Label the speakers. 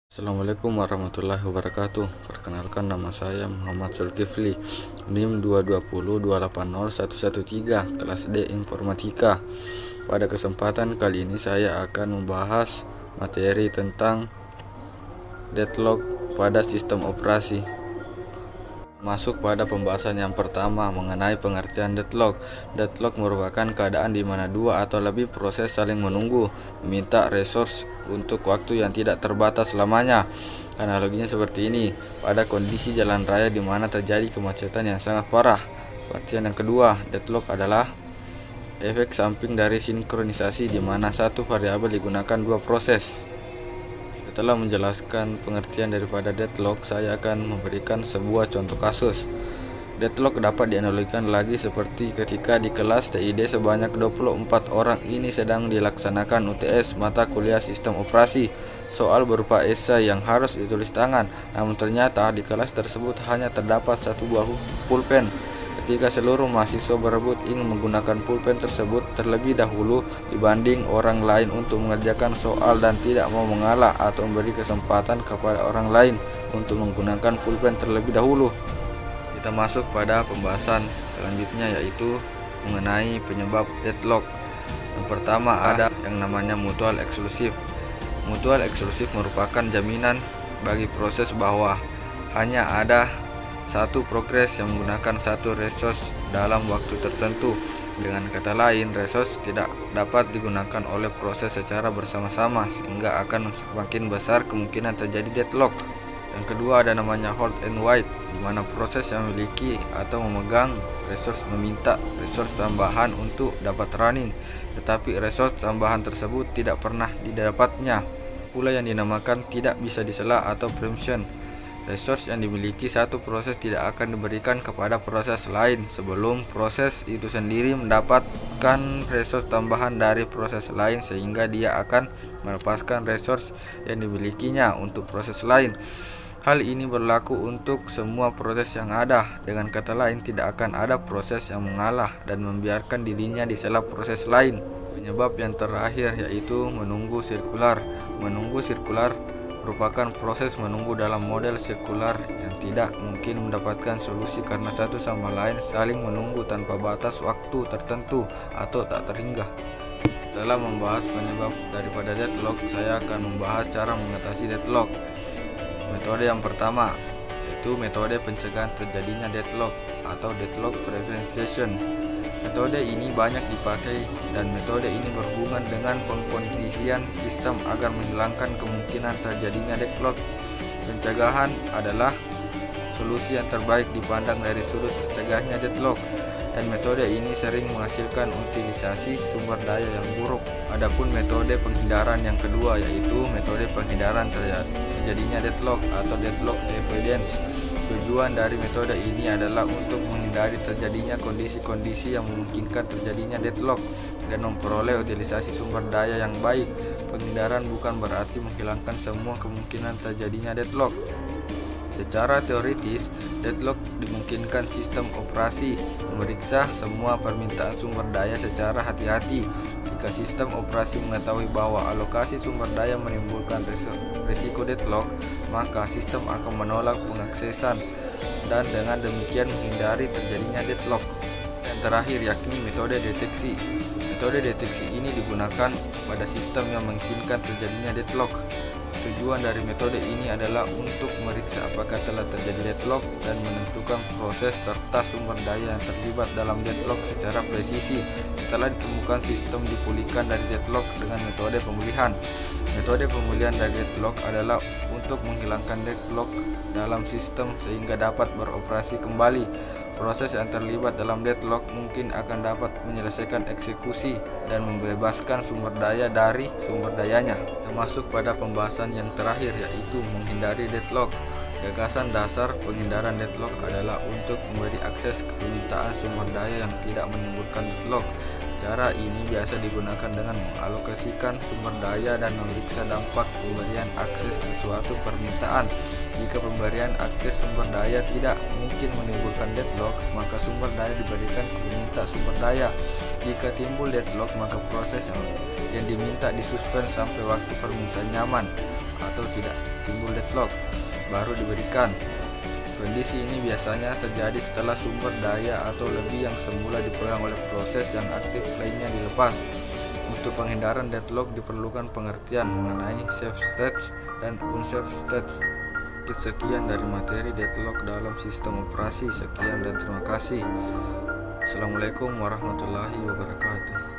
Speaker 1: Assalamualaikum warahmatullahi wabarakatuh. Perkenalkan, nama saya Muhammad Zulkifli, NIM 220280113, kelas D Informatika. Pada kesempatan kali ini saya akan membahas materi tentang deadlock pada sistem operasi. Masuk pada pembahasan yang pertama mengenai pengertian deadlock. Deadlock merupakan keadaan di mana dua atau lebih proses saling menunggu, meminta resource untuk waktu yang tidak terbatas selamanya. Analoginya seperti ini pada kondisi jalan raya di mana terjadi kemacetan yang sangat parah. Pengertian yang kedua, deadlock adalah efek samping dari sinkronisasi di mana satu variabel digunakan dua proses. Setelah menjelaskan pengertian daripada deadlock, saya akan memberikan sebuah contoh kasus. Deadlock dapat dianalogikan lagi seperti ketika di kelas TID sebanyak 24 orang ini sedang dilaksanakan UTS mata kuliah sistem operasi. Soal berupa esai yang harus ditulis tangan, namun ternyata di kelas tersebut hanya terdapat satu buah pulpen. Ketika seluruh mahasiswa berebut ingin menggunakan pulpen tersebut terlebih dahulu dibanding orang lain untuk mengerjakan soal dan tidak mau mengalah atau memberi kesempatan kepada orang lain untuk menggunakan pulpen terlebih dahulu. Kita masuk pada pembahasan selanjutnya, yaitu mengenai penyebab deadlock. Yang pertama ada yang namanya mutual eksklusif. Mutual eksklusif merupakan jaminan bagi proses bahwa hanya ada satu progres yang menggunakan satu resource dalam waktu tertentu. Dengan kata lain, resource tidak dapat digunakan oleh proses secara bersama-sama sehingga akan semakin besar kemungkinan terjadi deadlock. Yang kedua ada namanya hold and wait, di mana proses yang memiliki atau memegang resource meminta resource tambahan untuk dapat running, tetapi resource tambahan tersebut tidak pernah didapatnya. Pula yang dinamakan tidak bisa disela atau preemption. Resource yang dimiliki satu proses tidak akan diberikan kepada proses lain sebelum proses itu sendiri mendapatkan resource tambahan dari proses lain, sehingga dia akan melepaskan resource yang dimilikinya untuk proses lain. Hal ini berlaku untuk semua proses yang ada. Dengan kata lain, tidak akan ada proses yang mengalah dan membiarkan dirinya disela proses lain. Penyebab yang terakhir yaitu menunggu sirkular. Menunggu sirkular merupakan proses menunggu dalam model sirkular yang tidak mungkin mendapatkan solusi karena satu sama lain saling menunggu tanpa batas waktu tertentu atau tak terhingga. Setelah membahas penyebab daripada deadlock, saya akan membahas cara mengatasi deadlock. Metode yang pertama yaitu metode pencegahan terjadinya deadlock atau deadlock prevention. Metode ini banyak dipakai dan metode ini berhubungan dengan pengkondisian sistem agar menghilangkan kemungkinan terjadinya deadlock. Pencegahan adalah solusi yang terbaik dipandang dari sudut tercegahnya deadlock, dan metode ini sering menghasilkan utilisasi sumber daya yang buruk. Adapun metode penghindaran yang kedua yaitu metode penghindaran terjadinya deadlock atau deadlock avoidance. Tujuan dari metode ini adalah untuk menghindari terjadinya kondisi-kondisi yang memungkinkan terjadinya deadlock dan memperoleh utilisasi sumber daya yang baik. Penghindaran bukan berarti menghilangkan semua kemungkinan terjadinya deadlock. Secara teoritis, deadlock dimungkinkan sistem operasi memeriksa semua permintaan sumber daya secara hati-hati. Jika sistem operasi mengetahui bahwa alokasi sumber daya menimbulkan risiko deadlock, maka sistem akan menolak pengaksesan dan dengan demikian menghindari terjadinya deadlock. Yang terakhir yakni metode deteksi. Metode deteksi ini digunakan pada sistem yang mengizinkan terjadinya deadlock. Tujuan dari metode ini adalah untuk memeriksa apakah telah terjadi deadlock dan menentukan proses serta sumber daya yang terlibat dalam deadlock secara presisi. Setelah ditemukan, sistem dipulihkan dari deadlock dengan metode pemulihan. Metode pemulihan dari deadlock adalah untuk menghilangkan deadlock dalam sistem sehingga dapat beroperasi kembali. Proses yang terlibat dalam deadlock mungkin akan dapat menyelesaikan eksekusi dan membebaskan sumber daya dari sumber dayanya. Termasuk pada pembahasan yang terakhir yaitu menghindari deadlock. Gagasan dasar penghindaran deadlock adalah untuk memberi akses ke permintaan sumber daya yang tidak menimbulkan deadlock. Cara ini biasa digunakan dengan mengalokasikan sumber daya dan memeriksa dampak pemberian akses ke suatu permintaan. Jika pemberian akses sumber daya tidak mungkin menimbulkan deadlock, maka sumber daya diberikan ke peminta sumber daya. Jika timbul deadlock, maka proses yang diminta disuspend sampai waktu permintaan nyaman. atau tidak timbul deadlock baru diberikan. Kondisi ini biasanya terjadi setelah sumber daya atau lebih yang semula dipegang oleh proses yang aktif lainnya dilepas. Untuk penghindaran deadlock diperlukan pengertian mengenai safe states dan unsafe states. Sekian dari materi deadlock dalam sistem operasi. Sekian dan terima kasih. Assalamualaikum warahmatullahi wabarakatuh.